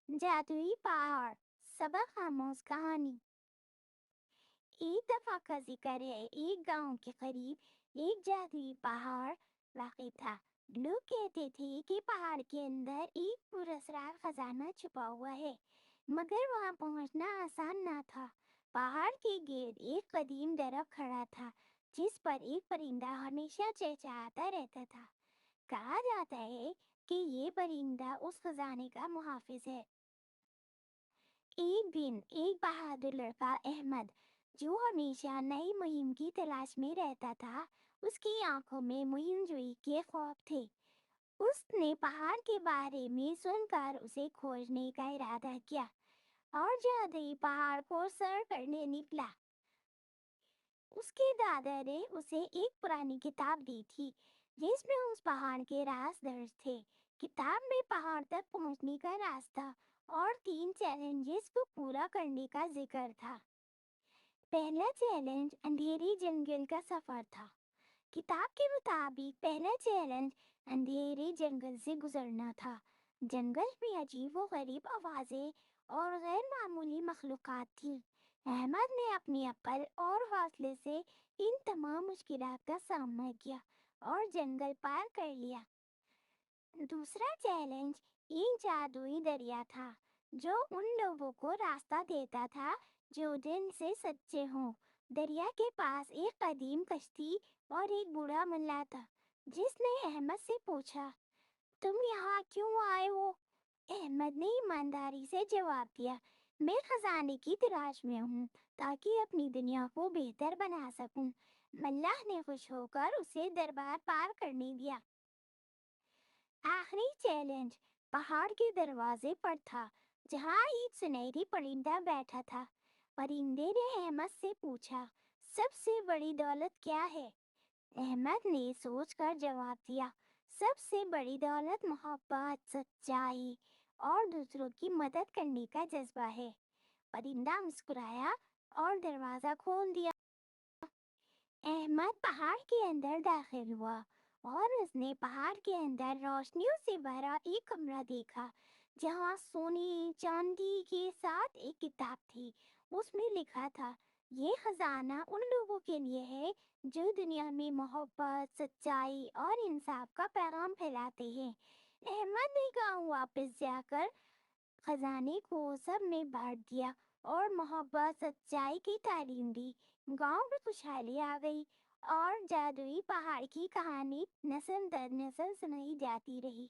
जादुई पहाड़ सबक आमोज कहानी। एक दफा का जिक्र है, एक गांव के करीब एक जादुई पहाड़ वाक़ई था। लोग कहते थे कि पहाड़ के अंदर एक पुरस्कार खजाना छुपा हुआ है, मगर वहां पहुंचना आसान ना था। पहाड़ के गिर्द एक कदीम दरख्त खड़ा था, जिस पर एक परिंदा हमेशा चहचहाता रहता था। कहा जाता है कि ये परिंदा उस खजाने का मुहाफिज है। एक दिन एक बहादुर लड़का अहमद, जो हमेशा नई मुहिम की तलाश में रहता था, उसकी आंखों में मुहिमजोई के ख्वाब थे। उसने पहाड़ के बारे में सुनकर उसे खोजने का इरादा किया और जादुई पहाड़ को सर करने निकला। उसके दादा ने उसे एक पुरानी किताब दी थी, जिसमें उस पहाड़ के राज दर्ज थे। किताब में पहाड़ तक पहुंचने का रास्ता और 3 चैलेंजेस को पूरा करने का जिक्र था। पहला चैलेंज अंधेरी जंगल का सफर था। किताब के मुताबिक पहला चैलेंज अंधेरे जंगल से गुजरना था। जंगल में अजीब व गरीब आवाजें और गैर मामूली मखलूकात थी। अहमद ने अपनी अक्ल और हौसले से इन तमाम मुश्किलात का सामना किया और जंगल पार कर लिया। दूसरा चैलेंज एक जादुई दरिया था, जो उन लोगों को रास्ता देता था जो दिल से सच्चे हों। दरिया के पास एक कदीम कश्ती और एक बूढ़ा मुल्ला था, जिसने अहमद से पूछा, तुम यहाँ क्यों आए हो? अहमद ने ईमानदारी से जवाब दिया, मैं खजाने की तलाश में हूँ, ताकि अपनी दुनिया को बेहतर बना सकूं। मल्लाह ने खुश होकर उसे दरबार पार करने दिया। आखिरी चैलेंज पहाड़ के दरवाजे पर था, जहाँ एक सुनहरी परिंदा बैठा था। परिंदे ने अहमद से पूछा, सबसे बड़ी दौलत क्या है? अहमद ने सोचकर जवाब दिया, सबसे बड़ी दौलत मोहब्बत, सच्चाई और दूसरों की मदद करने का जज्बा है। परिंदा मुस्कुराया और दरवाजा खोल दिया। अहमद पहाड़ के अंदर दाखिल हुआ और उसने पहाड़ के अंदर रोशनियों से भरा एक कमरा देखा, जहाँ सोने चांदी के साथ एक किताब थी। उसमें लिखा था, ये खजाना उन लोगों के लिए है जो दुनिया में मोहब्बत, सच्चाई और इंसाफ का पैगाम फैलाते हैं। अहमद ने गांव वापस जाकर खजाने को सब में बांट दिया और मोहब्बत, सच्चाई की तालीम दी। गांव में खुशहाली आ गई और जादुई पहाड़ की कहानी नस्ल दर नस्ल सुनाई जाती रही।